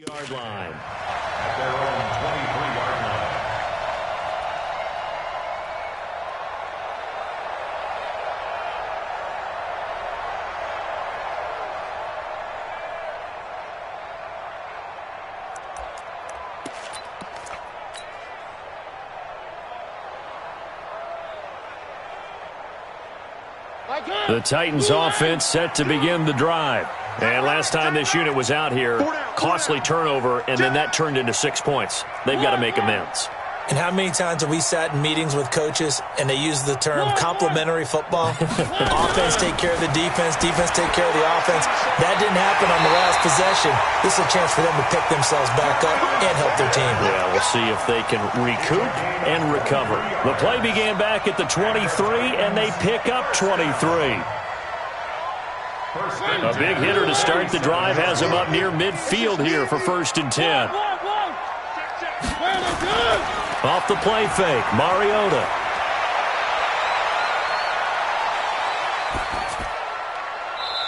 Yard line. At their own 23-yard line. The Titans offense set to begin the drive. And last time this unit was out here, costly turnover, and then that turned into 6 points. They've got to make amends. And how many times have we sat in meetings with coaches and they use the term complementary football? Offense take care of the defense, defense take care of the offense. That didn't happen on the last possession. This is a chance for them to pick themselves back up and help their team. Yeah, we'll see if they can recoup and recover. The play began back at the 23, and they pick up 23. A big hitter to start the drive has him up near midfield here for 1st and 10. Off the play fake, Mariota.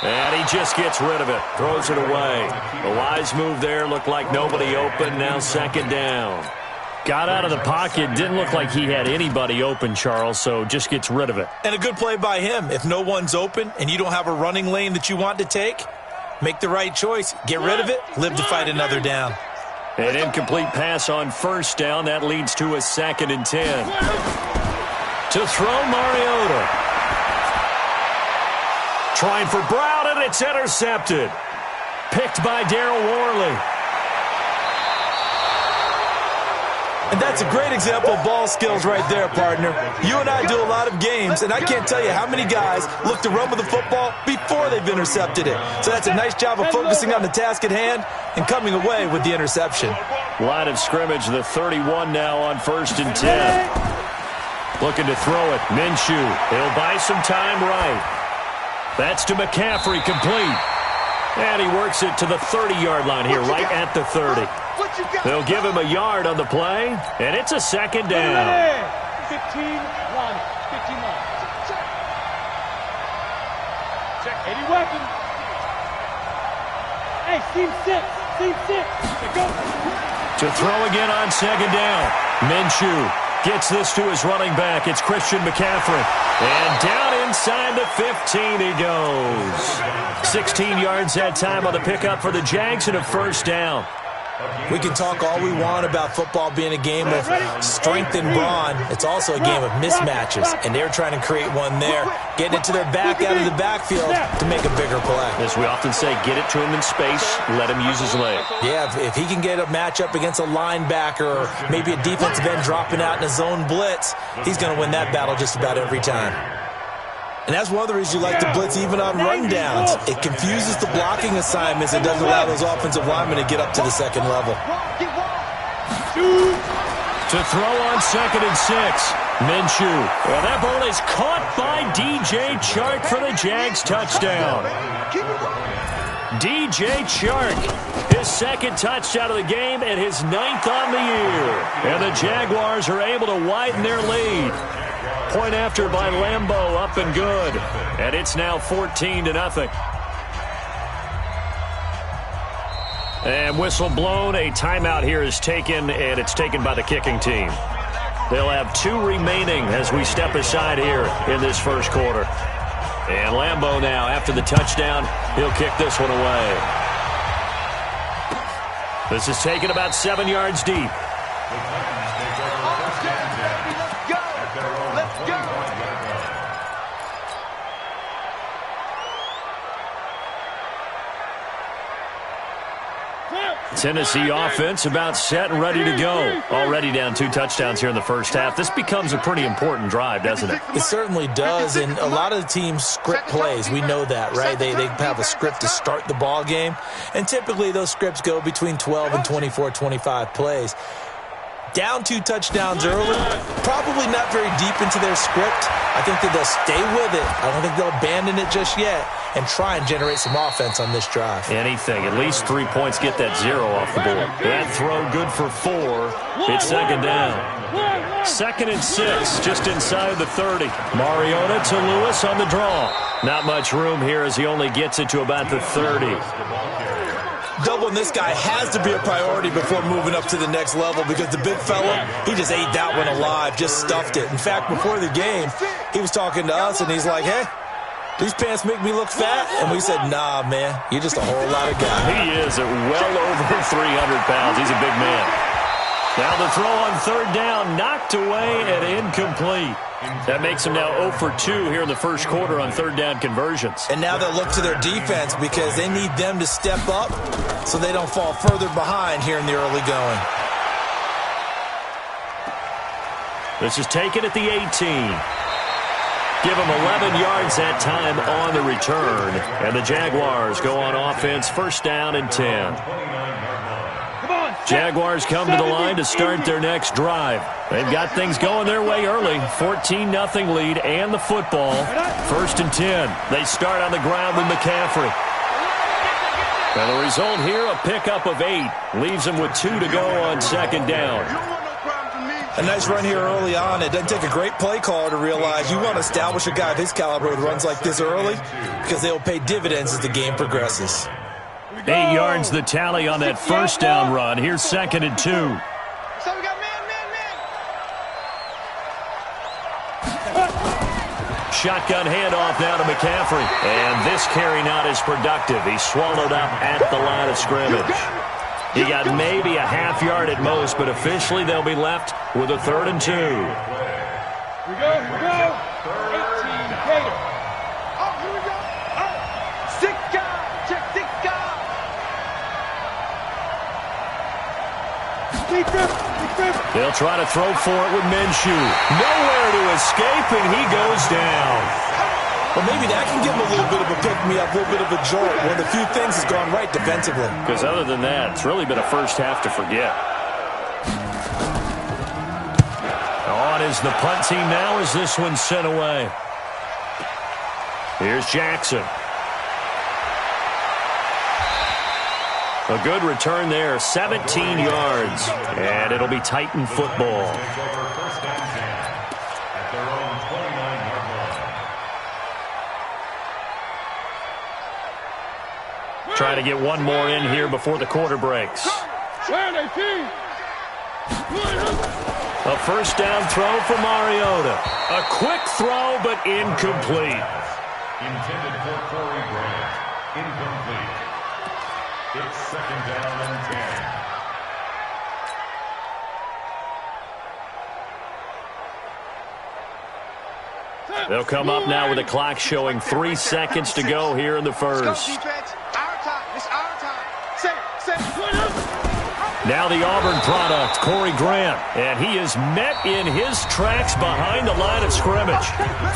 And he just gets rid of it, throws it away. A wise move there, looked like nobody open, now 2nd down. Got out of the pocket, didn't look like he had anybody open, Charles, so just gets rid of it. And a good play by him. If no one's open and you don't have a running lane that you want to take, make the right choice. Get rid of it, live to fight another down. An incomplete pass on 1st down. That leads to a 2nd and 10. To throw, Mariota. Trying for Brown, and it's intercepted. Picked by Darryl Worley. And that's a great example of ball skills right there, partner. You and I do a lot of games, and I can't tell you how many guys look to run with the football before they've intercepted it. So that's a nice job of focusing on the task at hand and coming away with the interception. Line of scrimmage, the 31 now on 1st and 10. Looking to throw it. Minshew. He'll buy some time right. That's to McCaffrey, complete. And he works it to the 30-yard line here, right at the 30. They'll give him a yard on the play, and it's a 2nd down. 15-1. Check 80 weapons. Hey, team 6. Go. To throw again on 2nd down. Minshew gets this to his running back. It's Christian McCaffrey. And down inside the 15 he goes. 16 yards that time on the pickup for the Jags and a 1st down. We can talk all we want about football being a game of strength and brawn. It's also a game of mismatches, and they're trying to create one there, getting it to their back out of the backfield to make a bigger play. As we often say, get it to him in space, let him use his leg. Yeah, if he can get a matchup against a linebacker or maybe a defensive end dropping out in a zone blitz, he's going to win that battle just about every time. And that's one of the reasons you like to blitz even on rundowns. It confuses the blocking assignments and doesn't allow those offensive linemen to get up to the 2nd level. To throw on 2nd and 6. Minshew. Well, that ball is caught by DJ Chark for the Jags touchdown. DJ Chark, his 2nd touchdown of the game and his 9th on the year. And the Jaguars are able to widen their lead. Point after by Lambeau, up and good. And it's now 14-0. And whistle blown. A timeout here is taken, and it's taken by the kicking team. They'll have 2 remaining as we step aside here in this 1st quarter. And Lambeau now, after the touchdown, he'll kick this one away. This is taken about 7 yards deep. Tennessee offense about set and ready to go. Already down 2 touchdowns here in the 1st half. This becomes a pretty important drive, doesn't it? It certainly does, and a lot of the teams script plays. We know that, right? They have a script to start the ball game, and typically those scripts go between 12 and 24, 25 plays. Down 2 touchdowns early, probably not very deep into their script. I think that they'll stay with it. I don't think they'll abandon it just yet and try and generate some offense on this drive. Anything. At least 3 points, get that 0 off the board. That throw good for 4. It's 2nd down. 2nd and 6, just inside the 30. Mariota to Lewis on the draw. Not much room here as he only gets it to about the 30. doubling this guy has to be a priority before moving up to the next level, because the big fella, he just ate that one alive, just stuffed it. In fact, before the game, he was talking to us, and he's like, hey, these pants make me look fat? And we said, nah, man, you're just a whole lot of guy. He is at well over 300 pounds. He's a big man. Now the throw on third down, knocked away and incomplete. That makes him now 0 for 2 here in the first quarter on third down conversions. And now they'll look to their defense because they need them to step up so they don't fall further behind here in the early going. This is taken at the 18. Give him 11 yards that time on the return. And the Jaguars go on offense, first down and 10. Jaguars come to the line to start their next drive. They've got things going their way early. 14-0 lead and the football. First and 10. They start on the ground with McCaffrey. And the result here, a pickup of 8. Leaves them with 2 to go on second down. A nice run here early on. It doesn't take a great play caller to realize you want to establish a guy of his caliber with runs like this early, because they will pay dividends as the game progresses. 8 yards the tally on that first down run. Here's second and 2. So we got man. Shotgun handoff now to McCaffrey. And this carry not as productive. He's swallowed up at the line of scrimmage. He got maybe a half yard at most, but officially they'll be left with a third and 2. Here we go. 18 Gator. Oh, here we go. Oh, 6 guys. Check 6 guys. They'll try to throw for it with Minshew. Nowhere to escape, and he goes down. Well, maybe that can give him a little bit of a pick-me-up, a little bit of a jolt. One of the few things has gone right defensively. Because other than that, it's really been a first half to forget. On is the punt team now as this one's sent away. Here's Jackson. A good return there, 17 yards. And it'll be Titan football. Trying to get one more in here before the quarter breaks. A first down throw for Mariota. A quick throw, but incomplete. Intended for Corey Grant. Incomplete. It's second down and 10. They'll come up now with the clock showing 3 seconds to go here in the first. Now the Auburn product, Corey Grant, and he is met in his tracks behind the line of scrimmage.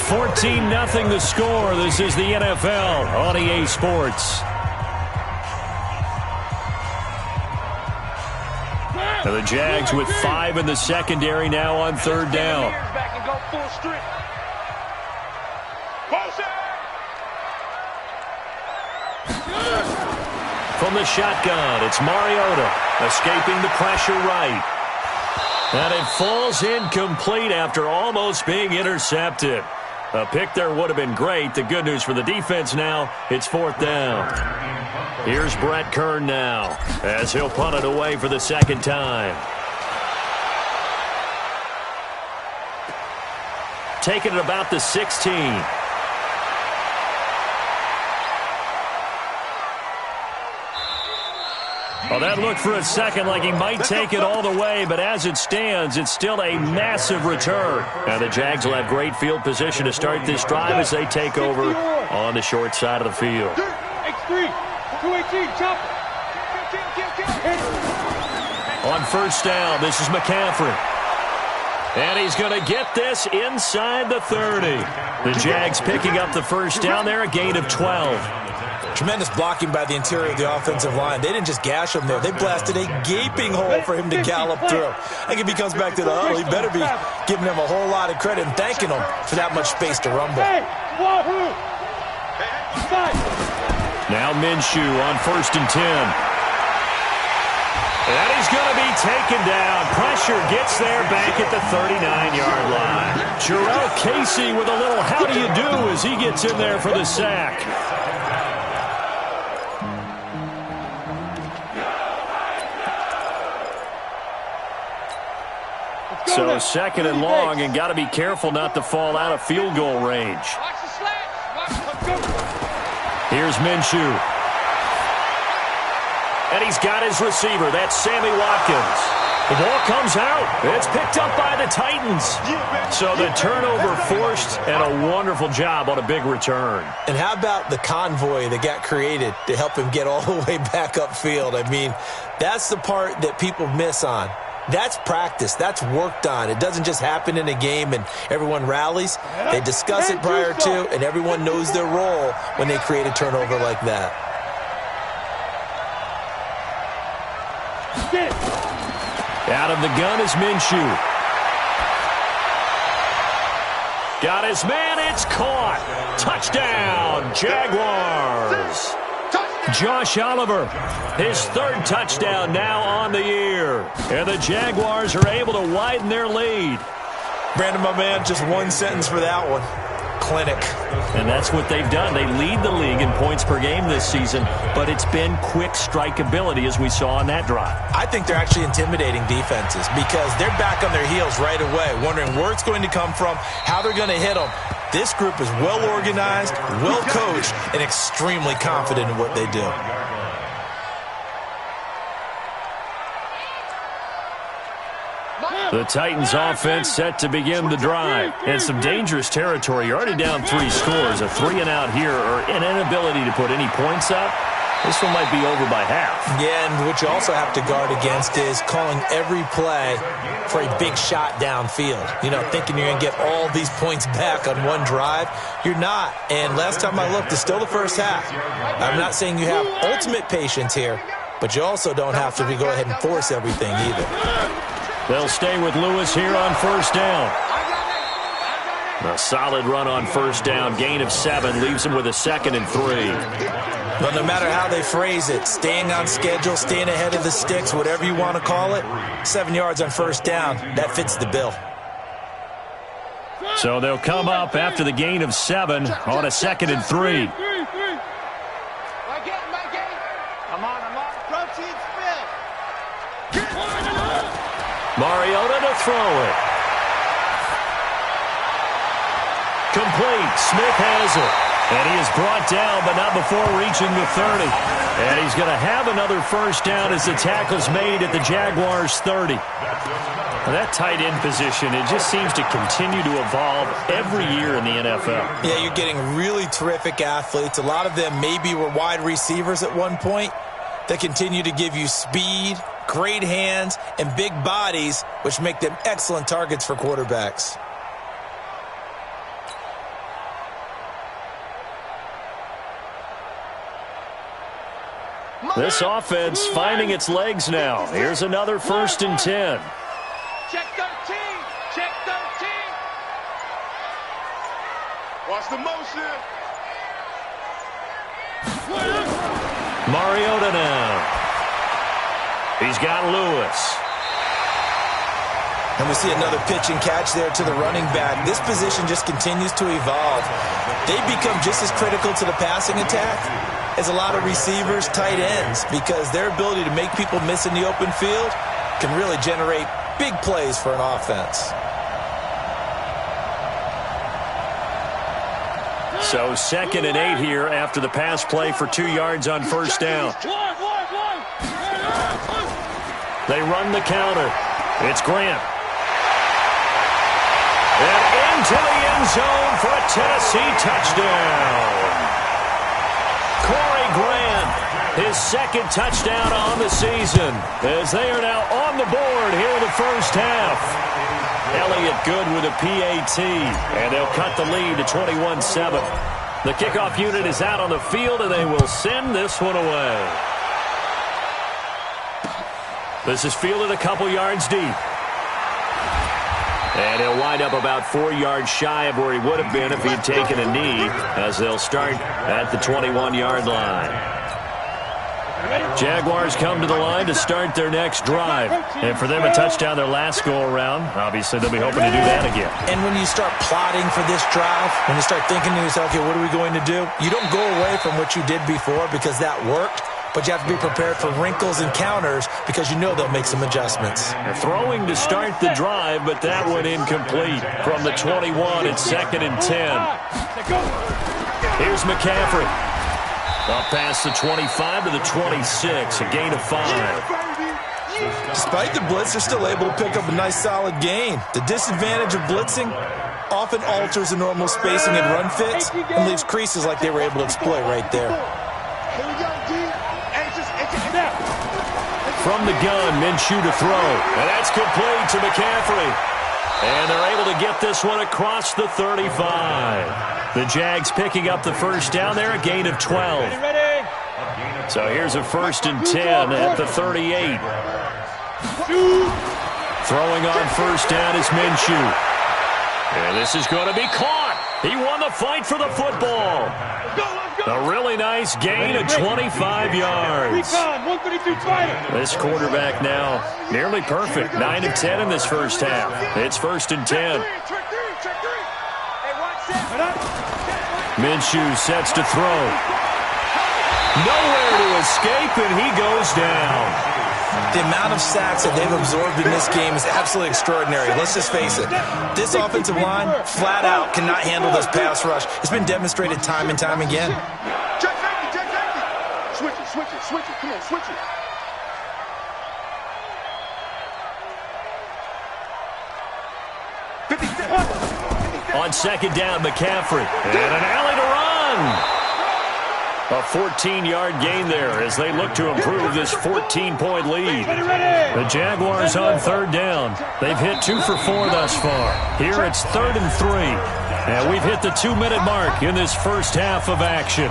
14-0 the score. This is the NFL on EA Sports. And the Jags with 5 in the secondary now on third down. From the shotgun, it's Mariota escaping the pressure right. And it falls incomplete after almost being intercepted. A pick there would have been great. The good news for the defense now, it's fourth down. Here's Brett Kern now as he'll punt it away for the second time. Taking it about the 16. Well, that looked for a second like he might take it all the way, but as it stands, it's still a massive return. And the Jags will have great field position to start this drive as they take over on the short side of the field. X3, 218, chopper. On first down, this is McCaffrey. And he's going to get this inside the 30. The Jags picking up the first down there, a gain of 12. Tremendous blocking by the interior of the offensive line. They didn't just gash him there. They blasted a gaping hole for him to gallop through. I think if he comes back to the huddle, he better be giving him a whole lot of credit and thanking him for that much space to rumble. Now Minshew on first and 10. And he's going to be taken down. Pressure gets there back at the 39-yard line. Jarrell Casey with a little how do you do as he gets in there for the sack. So second and long, and got to be careful not to fall out of field goal range. Watch the slats. Here's Minshew. And he's got his receiver. That's Sammy Watkins. The ball comes out. It's picked up by the Titans. So the turnover forced, and a wonderful job on a big return. And how about the convoy that got created to help him get all the way back upfield? I mean, that's the part that people miss on. That's practice. That's worked on. It doesn't just happen in a game and everyone rallies. They discuss it prior to, and everyone knows their role when they create a turnover like that. Out of the gun is Minshew. Got his man. It's caught. Touchdown, Jaguars. Josh Oliver, his third touchdown now on the year. And the Jaguars are able to widen their lead. Brandon, my man, just one sentence for that one. Clinic. And that's what they've done. They lead the league in points per game this season, but it's been quick strikeability as we saw on that drive. I think they're actually intimidating defenses because they're back on their heels right away, wondering where it's going to come from, how they're going to hit them. This group is well organized, well coached, and extremely confident in what they do. The Titans offense set to begin the drive. And some dangerous territory. You're already down 3 scores. A 3-and-out here or an inability to put any points up. This one might be over by half. Yeah, and what you also have to guard against is calling every play for a big shot downfield. You know, thinking you're going to get all these points back on one drive. You're not. And last time I looked, it's still the first half. I'm not saying you have ultimate patience here, but you also don't have to go ahead and force everything either. They'll stay with Lewis here on first down. A solid run on first down. Gain of 7 leaves him with a 2nd and 3. But no matter how they phrase it, staying on schedule, staying ahead of the sticks, whatever you want to call it, 7 yards on first down, that fits the bill. So they'll come up after the gain of 7 on a 2nd and 3. I'm on. Protein spill. Mariota to throw it. Complete. Smith has it. And he is brought down, but not before reaching the 30. And he's going to have another first down as the tackle's made at the Jaguars' 30. Now that tight end position, it just seems to continue to evolve every year in the NFL. Yeah, you're getting really terrific athletes. A lot of them maybe were wide receivers at one point. They continue to give you speed, great hands, and big bodies, which make them excellent targets for quarterbacks. This offense finding its legs now. Here's another 1st and 10. Check 13. Check 13. Watch the motion. Mariota now. He's got Lewis. And we see another pitch and catch there to the running back. This position just continues to evolve. They become just as critical to the passing attack as a lot of receivers, tight ends, because their ability to make people miss in the open field can really generate big plays for an offense. So 2nd and 8 here after the pass play for 2 yards on first down. They run the counter. It's Grant. And into the end zone for a Tennessee touchdown. Corey Grant, his 2nd touchdown on the season, as they are now on the board here in the first half. Elliott good with a PAT, and they'll cut the lead to 21-7. The kickoff unit is out on the field, and they will send this one away. This is fielded a couple yards deep. And he'll wind up about 4 yards shy of where he would have been if he had taken a knee, as they'll start at the 21-yard line. Jaguars come to the line to start their next drive. And for them, a touchdown their last go-around. Obviously, they'll be hoping to do that again. And when you start plotting for this drive, when you start thinking to yourself, okay, what are we going to do? You don't go away from what you did before because that worked. but you have to be prepared for wrinkles and counters because you know they'll make some adjustments. They're throwing to start the drive, but that one incomplete. From the 21, it's 2nd and 10. Here's McCaffrey. Up past the 25 to the 26, a gain of 5. Despite the blitz, they're still able to pick up a nice solid gain. The disadvantage of blitzing often alters the normal spacing and run fits and leaves creases like they were able to exploit right there. From the gun, Minshew to throw. And that's complete to McCaffrey. And they're able to get this one across the 35. The Jags picking up the first down there, a gain of 12. So here's a 1st and 10 at the 38. Throwing on first down is Minshew. And this is going to be caught. He won the fight for the football. A really nice gain of 25 yards. This quarterback now nearly perfect. 9 of 10 in this first half. It's 1st and 10. Minshew sets to throw. Nowhere to escape, and he goes down. The amount of sacks that they've absorbed in this game is absolutely extraordinary. Let's just face it. This offensive line, flat out, cannot handle this pass rush. It's been demonstrated time and time again. Check safety, check safety. Switch it, switch it, switch it. Come on, switch it. On 2nd down, McCaffrey. And an alley to run. A 14-yard gain there as they look to improve this 14-point lead. The Jaguars on 3rd down. They've hit 2 for 4 thus far. Here it's 3rd and 3. And we've hit the 2-minute mark in this first half of action.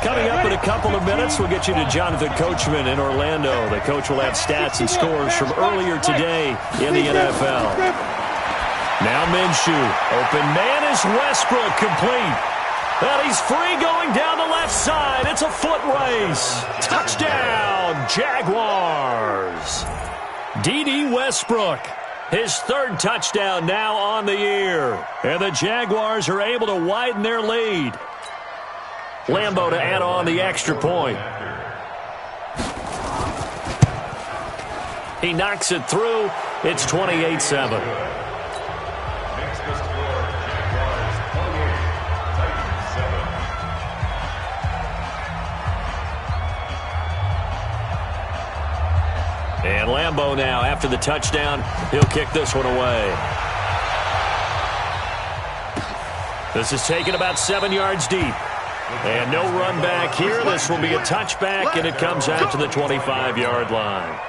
Coming up in a couple of minutes, we'll get you to Jonathan Coachman in Orlando. The coach will have stats and scores from earlier today in the NFL. Now Minshew. Open man is Westbrook, complete. And he's free going down the left side. It's a foot race. Touchdown, Jaguars. D.D. Westbrook. His 3rd touchdown now on the year. And the Jaguars are able to widen their lead. Lambeau to add on the extra point. He knocks it through. It's 28-7. And Lambeau now, after the touchdown, he'll kick this one away. This is taken about 7 yards deep. And no run back here. This will be a touchback, and it comes out to the 25-yard line.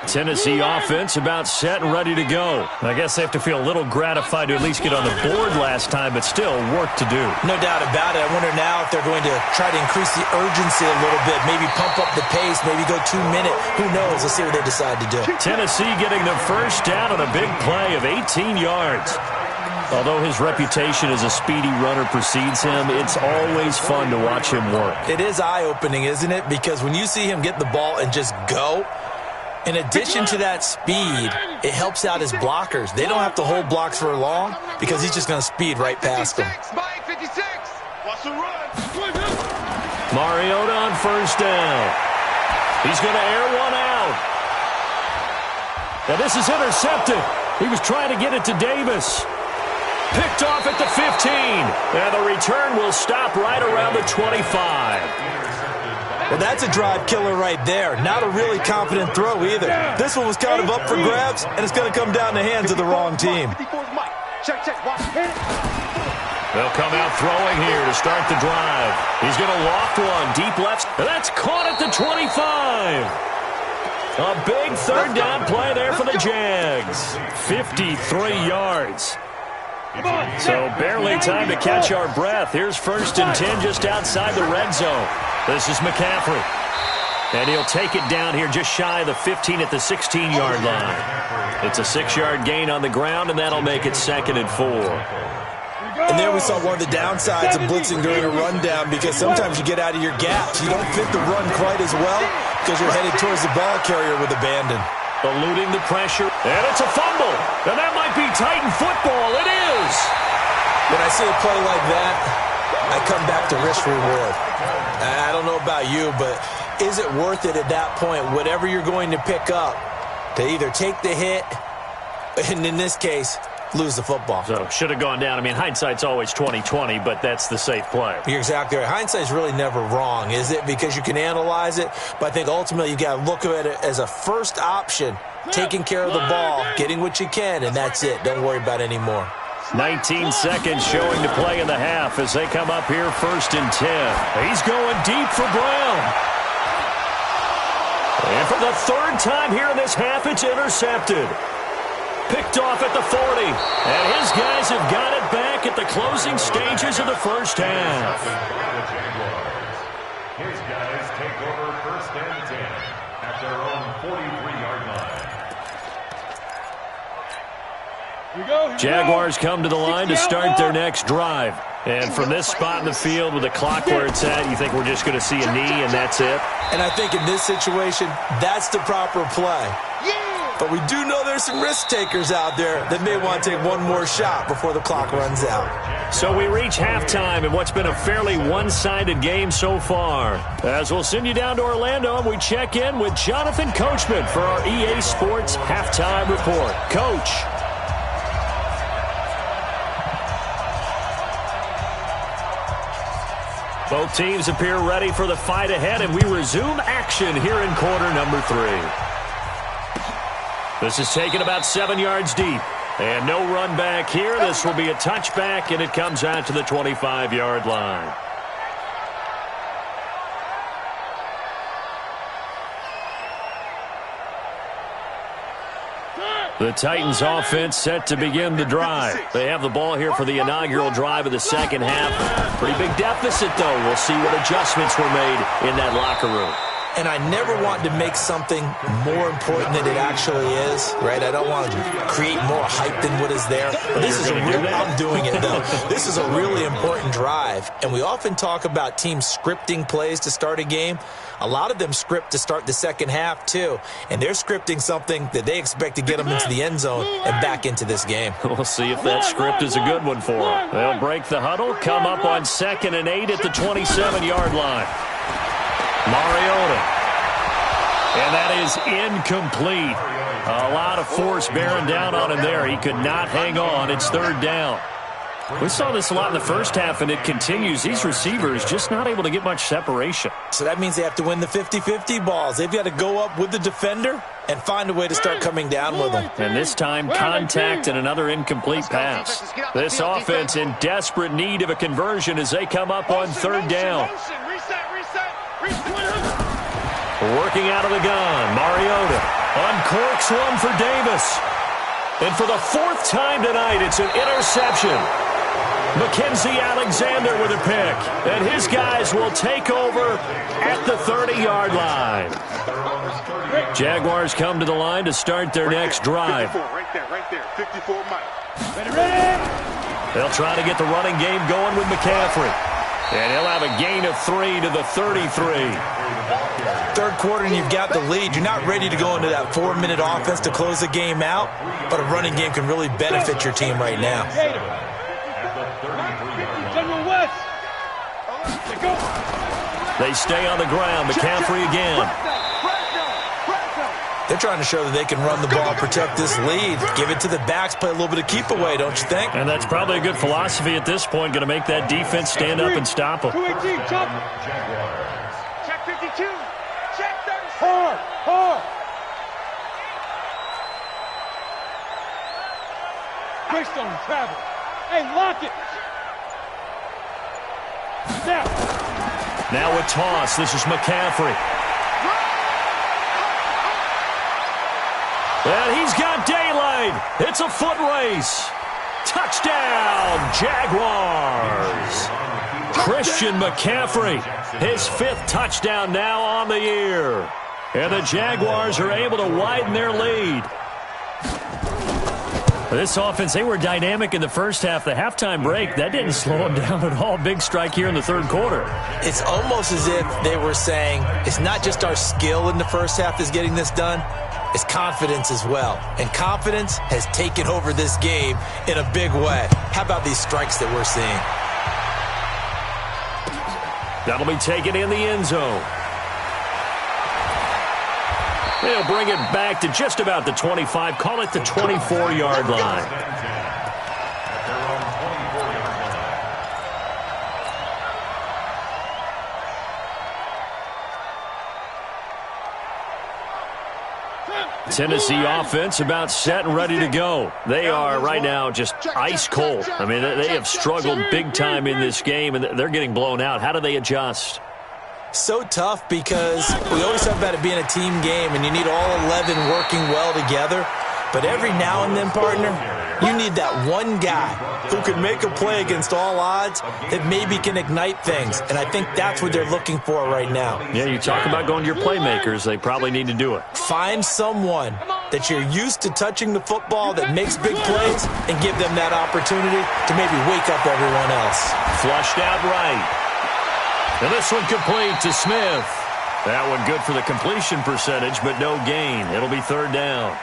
Tennessee offense about set and ready to go. I guess they have to feel a little gratified to at least get on the board last time, but still work to do. No doubt about it. I wonder now if they're going to try to increase the urgency a little bit, maybe pump up the pace, maybe go 2-minute. Who knows? Let's see what they decide to do. Tennessee getting the first down on a big play of 18 yards. Although his reputation as a speedy runner precedes him, it's always fun to watch him work. It is eye-opening, isn't it? Because when you see him get the ball and just go, in addition to that speed, it helps out his blockers. They don't have to hold blocks for long because he's just going to speed right past them. Mariota on first down. He's going to air one out. Now this is intercepted. He was trying to get it to Davis. Picked off at the 15. And the return will stop right around the 25. Well, that's a drive killer right there. Not a really confident throw either. This one was kind of up for grabs, and it's going to come down the hands of the wrong team. They'll come out throwing here to start the drive. He's going to loft one deep left. And that's caught at the 25. A big 3rd down play there for the Jags. 53 yards. So barely time to catch our breath. Here's 1st and 10 just outside the red zone. This is McCaffrey. And he'll take it down here just shy of the 15 at the 16-yard line. It's a 6-yard gain on the ground, and that'll make it 2nd and 4. And there we saw one of the downsides of blitzing during a rundown because sometimes you get out of your gaps. You don't fit the run quite as well because you're headed towards the ball carrier with abandon. Eluding the pressure, and it's a fumble. And that might be Titan football. It is. When I see a play like that, I come back to risk-reward. I don't know about you, but is it worth it at that point, whatever you're going to pick up, to either take the hit, and in this case, lose the football? So, should have gone down. I mean, hindsight's always 20/20, but that's the safe play. You're exactly right. Hindsight's really never wrong, is it? Because you can analyze it, but I think ultimately you got to look at it as a first option, taking care of the ball, getting what you can, and that's it. Don't worry about any more. 19 seconds showing to play in the half as they come up here 1st and 10. He's going deep for Brown. And for the 3rd time here in this half, it's intercepted. Picked off at the 40. And his guys have got it back at the closing stages of the first half. His guys take over 1st and 10 at their own 43-yard line. Jaguars come to the line to start their next drive. And from this spot in the field with the clock where it's at, you think we're just going to see a knee and that's it? And I think in this situation, that's the proper play. But we do know there's some risk takers out there that may want to take one more shot before the clock runs out. So we reach halftime in what's been a fairly one-sided game so far. As we'll send you down to Orlando, and we check in with Jonathan Coachman for our EA Sports Halftime Report. Coach. Both teams appear ready for the fight ahead, and we resume action here in quarter number 3. This is taken about 7 yards deep. And no run back here. This will be a touchback, and it comes out to the 25-yard line. The Titans offense set to begin the drive. They have the ball here for the inaugural drive of the second half. Pretty big deficit, though. We'll see what adjustments were made in that locker room. And I never want to make something more important than it actually is, right? I don't want to create more hype than what is there. This is I'm doing it, though. This is a really important drive. And we often talk about teams scripting plays to start a game. A lot of them script to start the second half, too. And they're scripting something that they expect to get them into the end zone and back into this game. We'll see if that script is a good one for them. They'll break the huddle, come up on 2nd and 8 at the 27-yard line. Mariota. And that is incomplete. A lot of force bearing down on him there. He could not hang on. It's 3rd down. We saw this a lot in the first half, and it continues. These receivers just not able to get much separation. So that means they have to win the 50-50 balls. They've got to go up with the defender and find a way to start coming down with them. And this time, contact and another incomplete pass. This offense in desperate need of a conversion as they come up on 3rd down. Working out of the gun, Mariota uncorks one for Davis. And for the 4th time tonight, it's an interception. Mackenzie Alexander with a pick. And his guys will take over at the 30-yard line. Jaguars come to the line to start their next drive. Right there. 54 Mike. They'll try to get the running game going with McCaffrey. And he'll have a gain of 3 to the 33. 3rd quarter and you've got the lead. You're not ready to go into that 4-minute offense to close the game out, but a running game can really benefit your team right now. They stay on the ground. McCaffrey again. They're trying to show that they can run the ball, protect this lead, give it to the backs, play a little bit of keep away, don't you think? And that's probably a good philosophy at this point, going to make that defense stand up and stop them. 218, jump. Check 52. Check 34. Hard. Greystone travel. Hey, lock it. Now a toss. This is McCaffrey. And he's got daylight. It's a foot race. Touchdown, Jaguars. Christian McCaffrey, his 5th touchdown now on the year. And the Jaguars are able to widen their lead. This offense, they were dynamic in the first half. The halftime break, that didn't slow them down at all. Big strike here in the third quarter. It's almost as if they were saying, it's not just our skill in the first half that's getting this done, it's confidence as well. And confidence has taken over this game in a big way. How about these strikes that we're seeing? That'll be taken in the end zone. They'll bring it back to just about the 25. Call it the 24-yard line. Tennessee offense about set and ready to go. They are right now just ice cold. I mean, they have struggled big time in this game, and they're getting blown out. How do they adjust? So tough because we always talk about it being a team game, and you need all 11 working well together. But every now and then, partner, you need that one guy who can make a play against all odds that maybe can ignite things. And I think that's what they're looking for right now. Yeah, you talk about going to your playmakers. They probably need to do it. Find someone that you're used to touching the football that makes big plays and give them that opportunity to maybe wake up everyone else. Flushed out right. And this one complete to Smith. That one good for the completion percentage, but no gain. It'll be third down.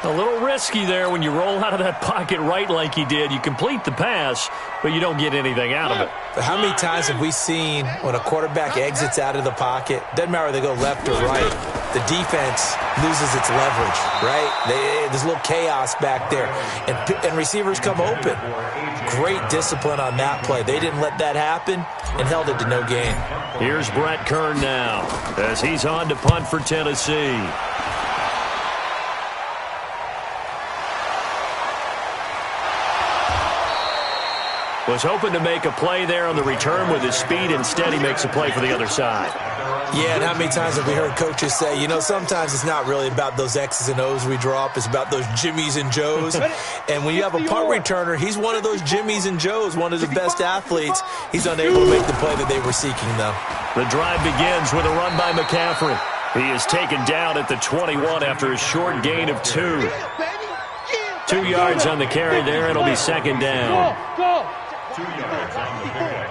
A little risky there when you roll out of that pocket right like he did. You complete the pass, but you don't get anything out of it. But how many times have we seen when a quarterback exits out of the pocket, doesn't matter whether they go left or right, the defense loses its leverage, right? There's a little chaos back there, and receivers come open. Great discipline on that play. They didn't let that happen and held it to no gain. Here's Brett Kern now as he's on to punt for Tennessee. Was hoping to make a play there on the return with his speed. Instead, he makes a play for the other side. Yeah, and how many times have we heard coaches say, you know, sometimes it's not really about those X's and O's we draw up. It's about those Jimmies and Joes. And when you have a punt returner, he's one of those Jimmies and Joes, one of the best athletes. He's unable to make the play that they were seeking, though. The drive begins with a run by McCaffrey. He is taken down at the 21 after a short gain of 2. 2 yards on the carry there. It'll be second down. 2 yards on the pick.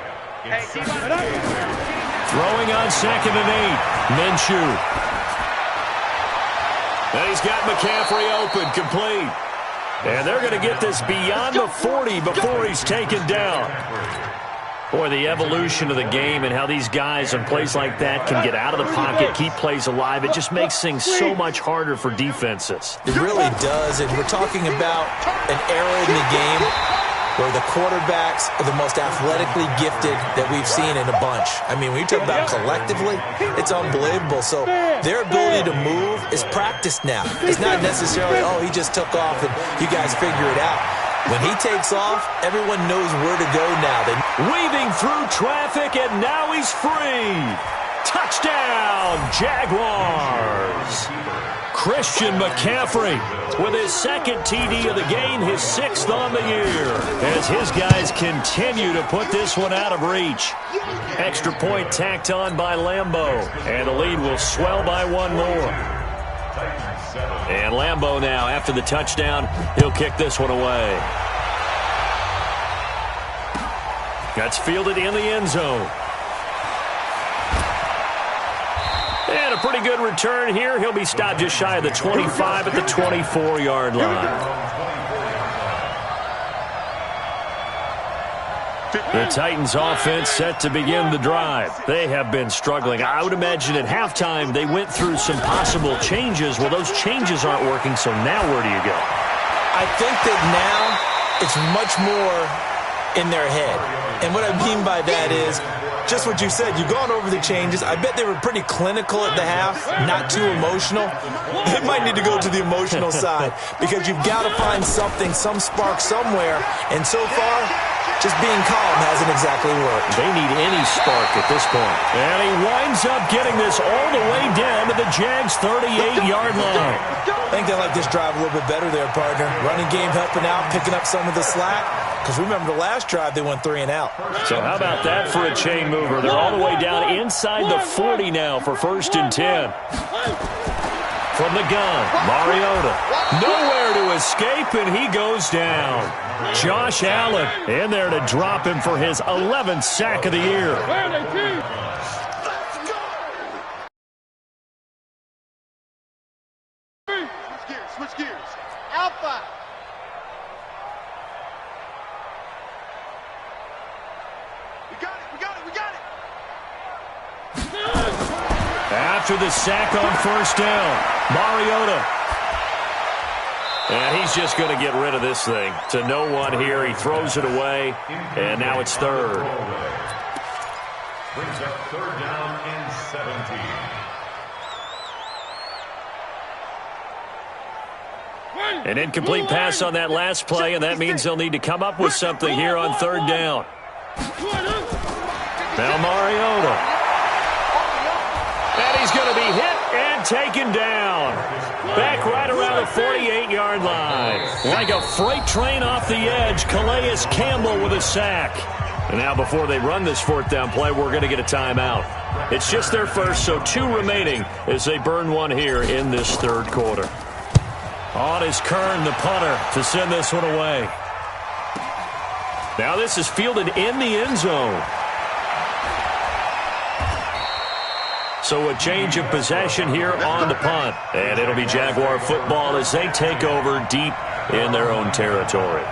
Throwing on 2nd and 8. Minshew. And he's got McCaffrey open, complete. And they're going to get this beyond the 40 before he's taken down. Boy, the evolution of the game and how these guys on plays like that can get out of the pocket, keep plays alive, it just makes things so much harder for defenses. It really does, and we're talking about an era in the game where the quarterbacks are the most athletically gifted that we've seen in a bunch. I mean, when you talk about collectively, it's unbelievable. So their ability to move is practiced now. It's not necessarily, oh, he just took off and you guys figure it out. When he takes off, everyone knows where to go now. Weaving through traffic, and now he's free. Touchdown, Jaguars. Christian McCaffrey with his 2nd TD of the game, his 6th on the year, as his guys continue to put this one out of reach. Extra point tacked on by Lambeau, and the lead will swell by 1 more. And Lambeau now, after the touchdown, he'll kick this one away. That's fielded in the end zone. And a pretty good return here. He'll be stopped just shy of the 25 at the 24-yard line. The Titans offense set to begin the drive. They have been struggling. I would imagine at halftime they went through some possible changes. Well, those changes aren't working, so now where do you go? I think that now it's much more in their head. And what I mean by that is just what you said. You've gone over the changes. I bet they were pretty clinical at the half, not too emotional. They might need to go to the emotional side because you've got to find something, some spark somewhere. And so far, just being calm hasn't exactly worked. They need any spark at this point. And he winds up getting this all the way down to the Jags' 38-yard line. I think they like this drive a little bit better there, partner. Running game helping out, picking up some of the slack. Because remember, the last drive, they went 3 and out. So how about that for a chain mover? They're all the way down inside the 40 now for 1st and 10. From From the gun, Mariota. Nowhere to escape, and he goes down. Josh Allen in there to drop him for his 11th sack of the year. Switch gears. Alpha. We got it. After the sack on first down, Mariota. And he's just going to get rid of this thing. To no one here. He throws it away, and now it's third. Brings up third down and 17. An incomplete pass on that last play, and that means they'll need to come up with something here on third down. Now Mariota. And he's going to be hit and taken down. Back right around the 48-yard line. Like a freight train off the edge, Calais Campbell with a sack. And now before they run this fourth down play, we're going to get a timeout. It's just their first, so 2 remaining as they burn one here in this third quarter. On is Kern, the punter, to send this one away. Now this is fielded in the end zone. So a change of possession here on the punt. And it'll be Jaguar football as they take over deep in their own territory.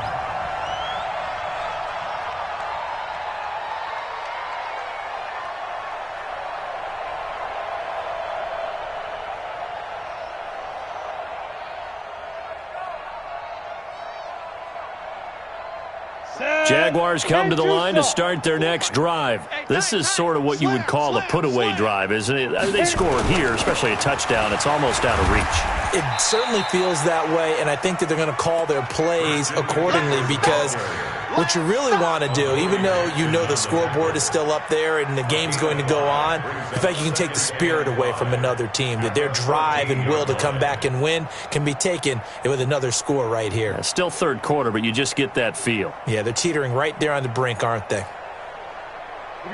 Jaguars come to the line to start their next drive. This is sort of what you would call a put-away drive, isn't it? They score here, especially a touchdown. It's almost out of reach. It certainly feels that way, and I think that they're going to call their plays accordingly because what you really want to do, even though you know the scoreboard is still up there and the game's going to go on, in fact, you can take the spirit away from another team, that their drive and will to come back and win can be taken with another score right here. Still third quarter, but you just get that feel. Yeah, they're teetering right there on the brink, aren't they?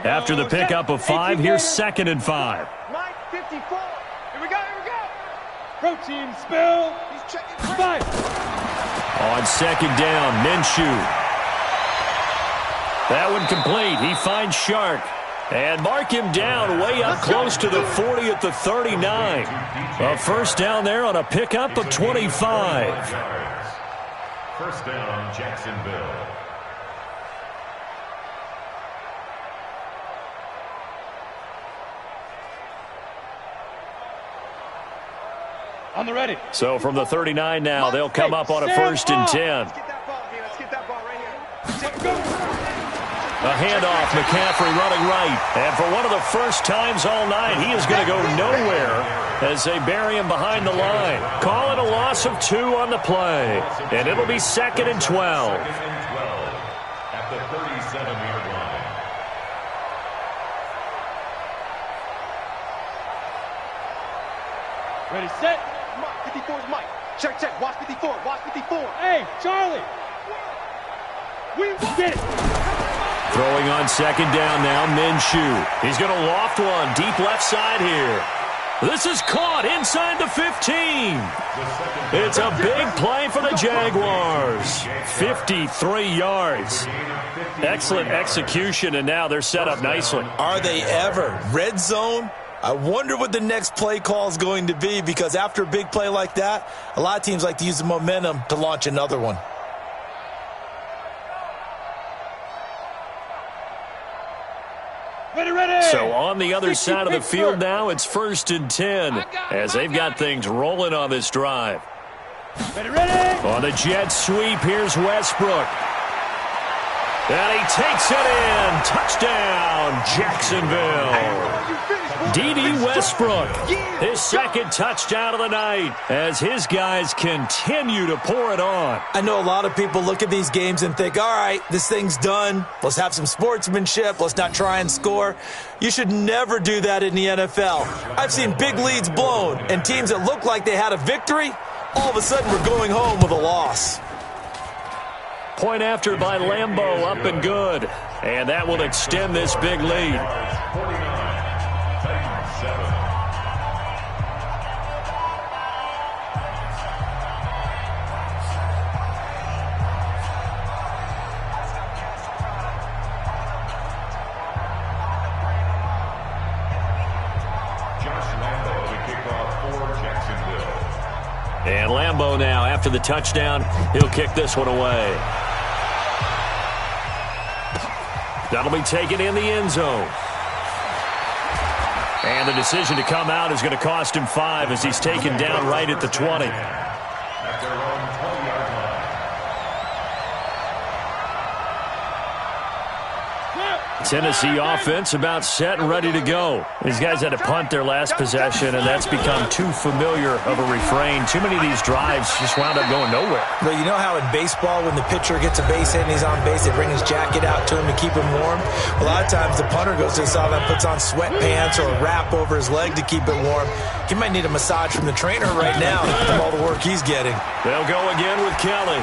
After the pickup of 5, here's 2nd and 5. Mike 54. Here we go. Protein spill. He's checking. Five. On 2nd down, Minshew. That one complete. He finds Shark. And mark him down way up close to the 40 at the 39. A first down there on a pickup of 25. First down, Jacksonville. On the ready. So from the 39 now, they'll come up on a 1st and 10. Let's get that ball here. Let's get that ball right here. A handoff, McCaffrey running right. And for one of the first times all night, he is going to go nowhere as they bury him behind the line. Call it a loss of 2 on the play. And it'll be 2nd and 12. At the 37-yard line. Ready, set. Mike, 54 is Mike. Check. Watch 54. Hey, Charlie. We get it. Throwing on 2nd down now, Minshew. He's going to loft one deep left side here. This is caught inside the 15. It's a big play for the Jaguars. 53 yards. Excellent execution, and now they're set up nicely. Are they ever? Red zone? I wonder what the next play call is going to be, because after a big play like that, a lot of teams like to use the momentum to launch another one. Ready. So on the other side of the field now, it's 1st and 10 as they've got things rolling on this drive. Ready. On the jet sweep, here's Westbrook. And he takes it in. Touchdown, Jacksonville. D.D. Westbrook, his 2nd touchdown of the night as his guys continue to pour it on. I know a lot of people look at these games and think, all right, this thing's done. Let's have some sportsmanship. Let's not try and score. You should never do that in the NFL. I've seen big leads blown, and teams that look like they had a victory, all of a sudden we're going home with a loss. Point after by Lambeau, up and good. And that will extend this big lead. 49, Titans 7. Lambeau now. After the touchdown, he'll kick this one away. That'll be taken in the end zone. And the decision to come out is going to cost him 5 as he's taken down right at the 20. At their own 20-yard line. Tennessee offense about set and ready to go. These guys had to punt their last possession, and that's become too familiar of a refrain. Too many of these drives just wound up going nowhere. But you know how in baseball, when the pitcher gets a base hit and he's on base, they bring his jacket out to him to keep him warm? A lot of times the punter goes to the sideline, puts on sweatpants or a wrap over his leg to keep it warm. He might need a massage from the trainer right now from all the work he's getting. They'll go again with Kelly.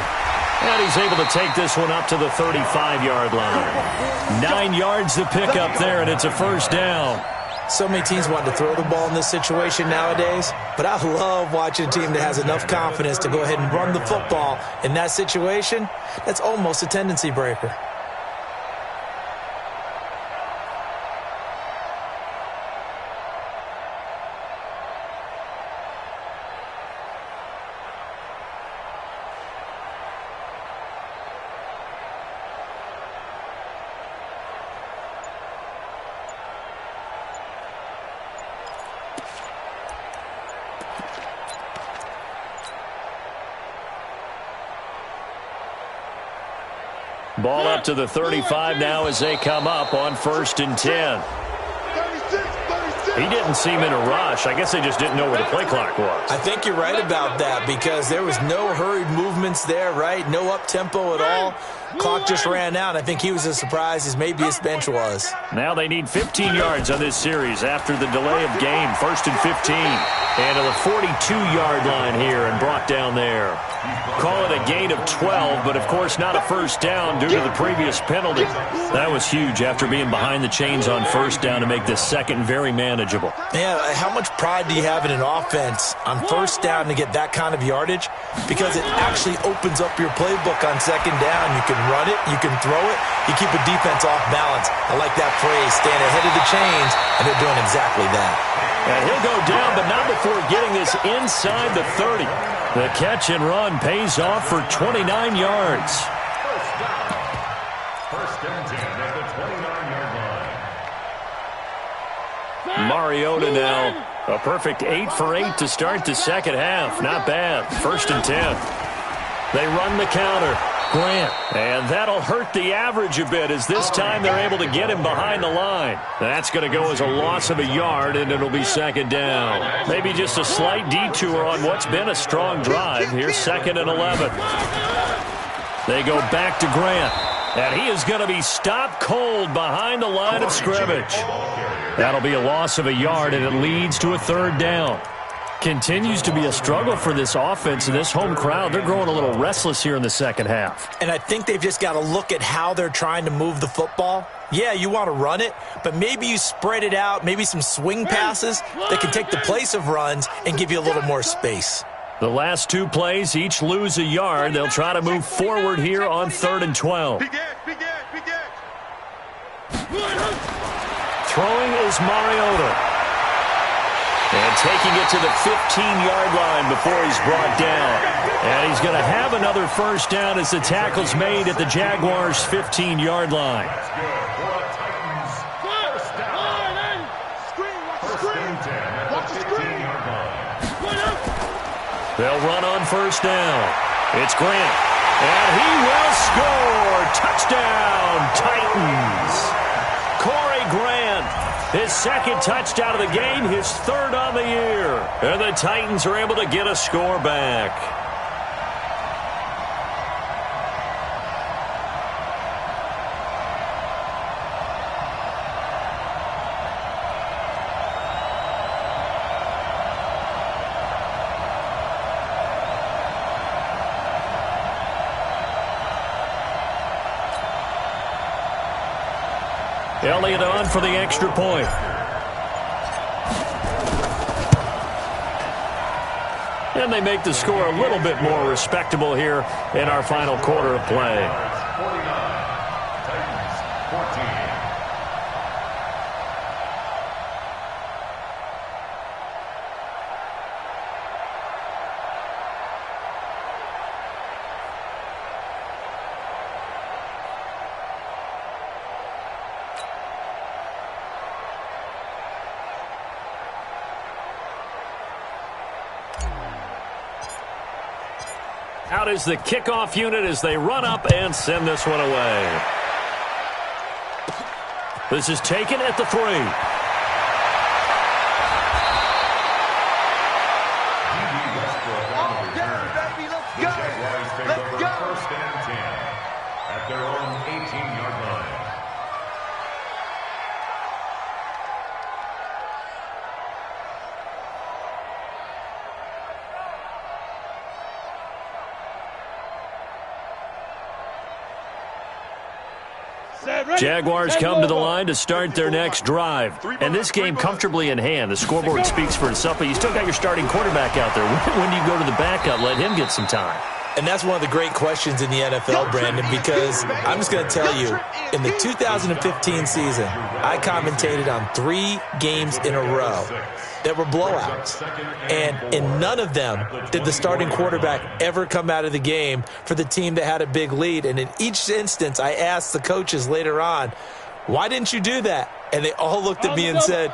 And he's able to take this one up to the 35-yard line. 9 yards to pick up there, and it's a first down. So many teams want to throw the ball in this situation nowadays, but I love watching a team that has enough confidence to go ahead and run the football. In that situation, that's almost a tendency breaker. Ball up to the 35 now as they come up on 1st and 10. He didn't seem in a rush. I guess they just didn't know where the play clock was. I think you're right about that because there was no hurried movements there, right? No up-tempo at all. Clock just ran out. I think he was as surprised as maybe his bench was. Now they need 15 yards on this series after the delay of game. 1st and 15. And to the 42-yard line here and brought down there. Call it a gain of 12, but of course not a first down due to the previous penalty. That was huge after being behind the chains on first down to make this second very manageable. Yeah, how much pride do you have in an offense on first down to get that kind of yardage? Because it actually opens up your playbook on second down. You can run it, you can throw it, you keep a defense off balance. I like that phrase, staying ahead of the chains, and they're doing exactly that. And he'll go down, but not before getting this inside the 30. The catch and run pays off for 29 yards. First down. 1st and 10 at the 29-yard line. Mariota now, a perfect 8 for 8 to start the second half. Not bad. 1st and 10. They run the counter. Grant. And that'll hurt the average a bit as this time they're able to get him behind the line. That's going to go as a loss of a yard, and it'll be second down. Maybe just a slight detour on what's been a strong drive. Here's 2nd and 11. They go back to Grant. And he is going to be stopped cold behind the line of scrimmage. That'll be a loss of a yard, and it leads to a 3rd down. Continues to be a struggle for this offense and this home crowd. They're growing a little restless here in the second half. And I think they've just got to look at how they're trying to move the football. Yeah, you want to run it, but maybe you spread it out, maybe some swing passes that can take the place of runs and give you a little more space. The last 2 plays each lose a yard. They'll try to move forward here on 3rd and 12. Throwing is Mariota. And taking it to the 15-yard line before he's brought down. And he's going to have another first down as the tackle's made at the Jaguars' 15-yard line. That's good for the Titans. First down. First and 10 at the 15-yard line. They'll run on first down. It's Grant. And he will score. Touchdown, Titans. Corey Grant. His 2nd touchdown of the game, his 3rd on the year. And the Titans are able to get a score back. Elliott on for the extra point. And they make the score a little bit more respectable here in our final quarter of play. 49, Titans 14. Out is the kickoff unit as they run up and send this one away. This is taken at the 3. First and 10 at their own 18-yard line. Jaguars come to the line to start their next drive. And this game comfortably in hand. The scoreboard speaks for itself, but you still got your starting quarterback out there. When do you go to the backup? Let him get some time. And that's one of the great questions in the NFL, Brandon, because I'm just going to tell you, in the 2015 season, I commentated on 3 games in a row that were blowouts. And in none of them did the starting quarterback ever come out of the game for the team that had a big lead. And in each instance, I asked the coaches later on, why didn't you do that? And they all looked at me and said,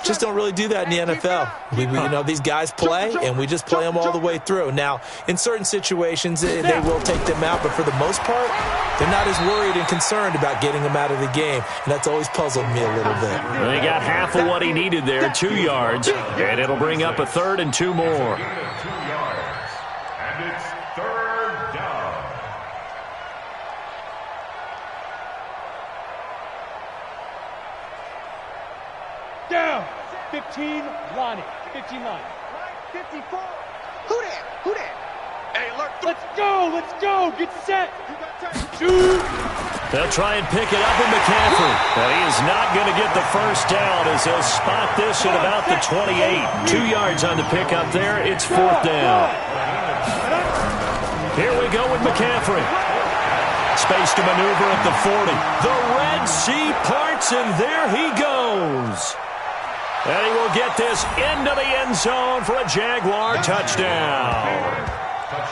just don't really do that in the NFL. These guys play, and we just play them all the way through. Now, in certain situations, they will take them out, but for the most part, they're not as worried and concerned about getting them out of the game, and that's always puzzled me a little bit. Well, he got half of what he needed there, 2 yards, and it'll bring up a 3rd and 2 more. 2 yards, and it's 3rd down. Down. 15, Lonnie. 15 line. 54. Who that? Hey, alert. Let's go. Get set. Shoot. They'll try and pick it up in McCaffrey. But he is not going to get the first down as they'll spot this at about the 28. 2 yards on the pickup there. It's 4th down. Here we go with McCaffrey. Space to maneuver at the 40. The Red Sea parts, and there he goes. And he will get this into the end zone for a Jaguar touchdown.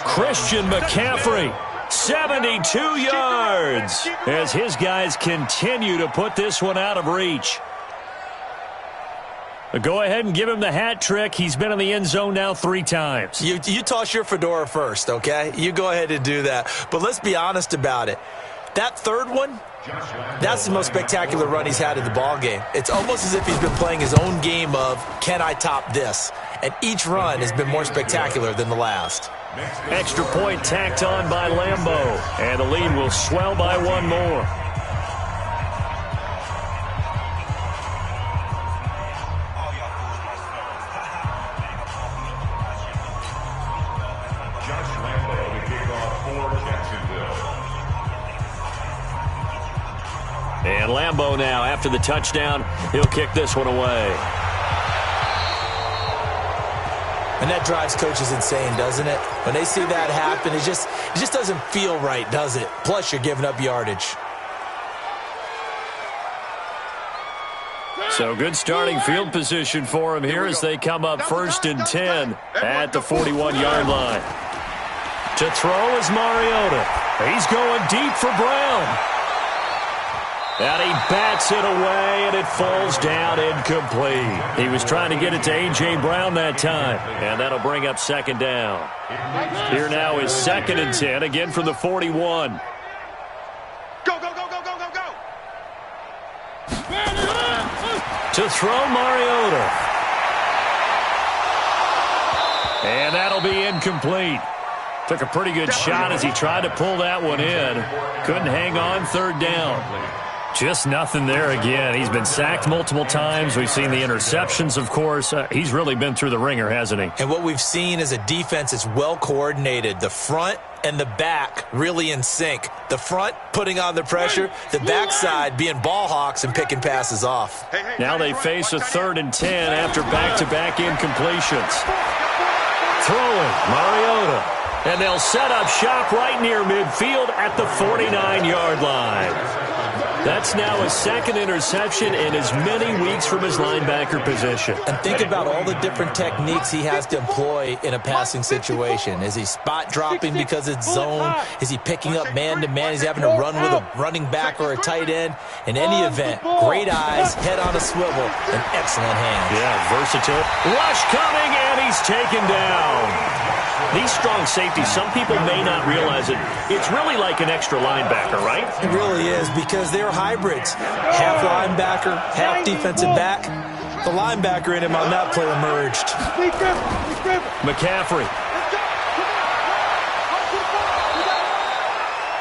Christian McCaffrey, 72 yards, as his guys continue to put this one out of reach. But go ahead and give him the hat trick. He's been in the end zone now 3 times. You toss your fedora first, okay? You go ahead and do that. But let's be honest about it. That 3rd one, that's the most spectacular run he's had in the ball game. It's almost as if he's been playing his own game of, can I top this? And each run has been more spectacular than the last. Extra point tacked on by Lambeau. And the lead will swell by 1 more. Josh Lambeau to kick off for Jacksonville. And Lambeau now, after the touchdown, he'll kick this one away. And that drives coaches insane, doesn't it? When they see that happen, it just doesn't feel right, does it? Plus, you're giving up yardage. So good starting field position for him here as they come up 1st and 10 at the 41-yard line. To throw is Mariota. He's going deep for Brown. And he bats it away, and it falls down incomplete. He was trying to get it to A.J. Brown that time, and that'll bring up 2nd down. Here now is 2nd and 10, again from the 41. Go. To throw, Mariota. And that'll be incomplete. Took a pretty good shot as he tried to pull that one in. Couldn't hang on, 3rd down. Just nothing there again. He's been sacked multiple times. We've seen the interceptions, of course. He's really been through the ringer, hasn't he? And what we've seen is a defense that's well coordinated. The front and the back really in sync. The front putting on the pressure, the backside being ball hawks and picking passes off. Now they face a 3rd and 10 after back-to-back incompletions. Throwing, Mariota. And they'll set up shop right near midfield at the 49-yard line. That's now his 2nd interception in as many weeks from his linebacker position. And think about all the different techniques he has to employ in a passing situation. Is he spot dropping because it's zone? Is he picking up man-to-man? Is he having to run with a running back or a tight end? In any event, great eyes, head on a swivel, and excellent hands. Yeah, versatile. Rush coming, and he's taken down. these strong safeties, some people may not realize it. It's really like an extra linebacker, right? It really is, because they're hybrids. Half linebacker, half defensive back. The linebacker in him on that play emerged. McCaffrey.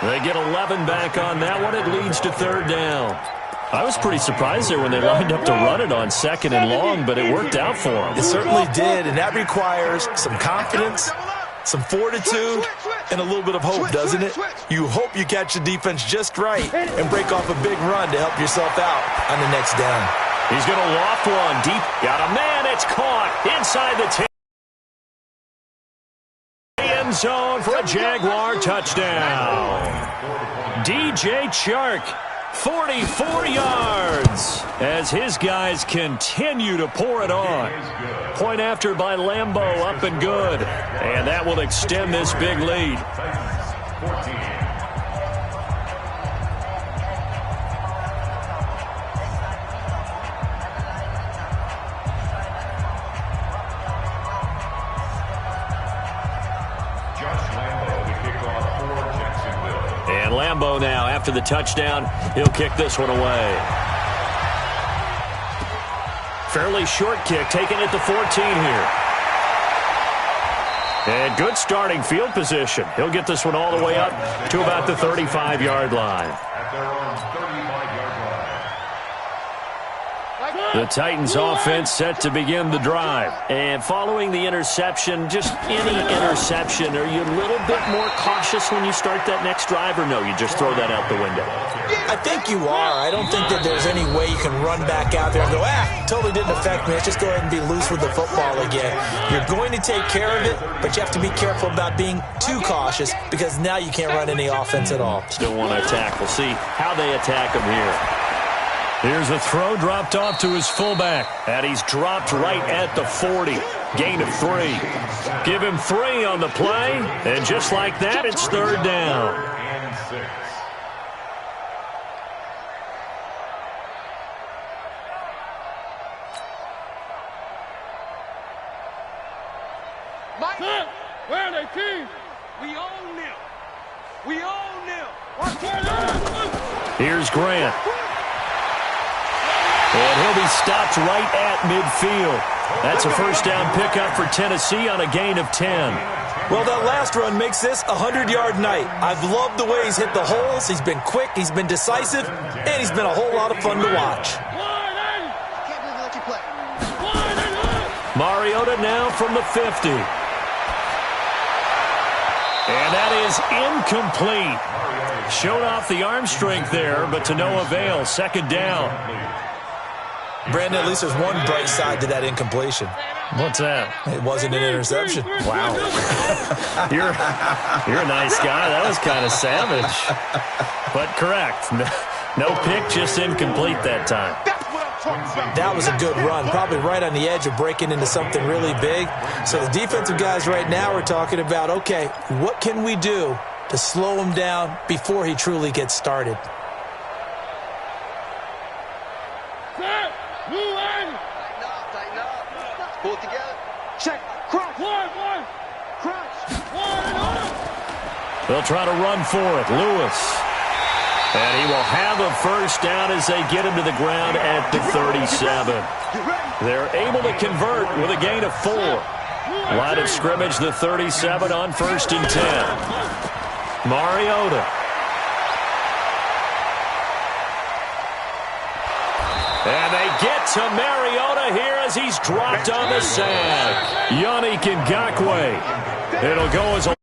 They get 11 back on that one. It leads to third down. I was pretty surprised there when they lined up to run it on second and long, but it worked out for them. It certainly did, and that requires some confidence, some fortitude, and a little bit of hope, doesn't it? You hope you catch the defense just right and break off a big run to help yourself out on the next down. He's going to loft one deep. Got a man. It's caught inside the 10. End zone for a Jaguar touchdown. DJ Chark, 44 yards, as his guys continue to pour it on. Point after by Lambeau, up and good. And that will extend this big lead. And Lambeau now, after the touchdown, he'll kick this one away. Fairly short kick, taken at the 14 here. And good starting field position. He'll get this one all the way up to about the 35-yard line. At their own 35-yard line. The Titans offense set to begin the drive. And following the interception, just any interception, are you a little bit more cautious when you start that next drive, or no, you just throw that out the window? I think you are. I don't think that there's any way you can run back out there and go, totally didn't affect me. Let's just go ahead and be loose with the football again. You're going to take care of it, but you have to be careful about being too cautious, because now you can't run any offense at all. Still want to attack. We'll see how they attack him here. Here's a throw dropped off to his fullback, and he's dropped right at the 40. Gain of 3. Give him 3 on the play, and just like that, it's third down. And 6. Where are they, team? We own them. We own them. Here's Grant. And he'll be stopped right at midfield. That's a first down pickup for Tennessee on a gain of 10. Well, that last run makes this a 100-yard night. I've loved the way he's hit the holes. He's been quick, he's been decisive, and he's been a whole lot of fun to watch. Mariota now from the 50. And that is incomplete. Showed off the arm strength there, but to no avail. Second down. Brandon, at least there's one bright side to that incompletion. What's that? It wasn't an interception. Wow. You're a nice guy. That was kind of savage. But correct. No pick, just incomplete that time. That was a good run, probably right on the edge of breaking into something really big. So the defensive guys right now are talking about, okay, what can we do to slow him down before he truly gets started? Tighten up. Pull it together. Check. Crunch. Crunch. They'll try to run for it. Lewis. And he will have a first down as they get him to the ground at the 37. They're able to convert with a gain of 4. Line of scrimmage, the 37 on 1st and 10. Mariota. And they get to Mariota here as he's dropped on the sack. Yannick Ngakoue. It'll go as a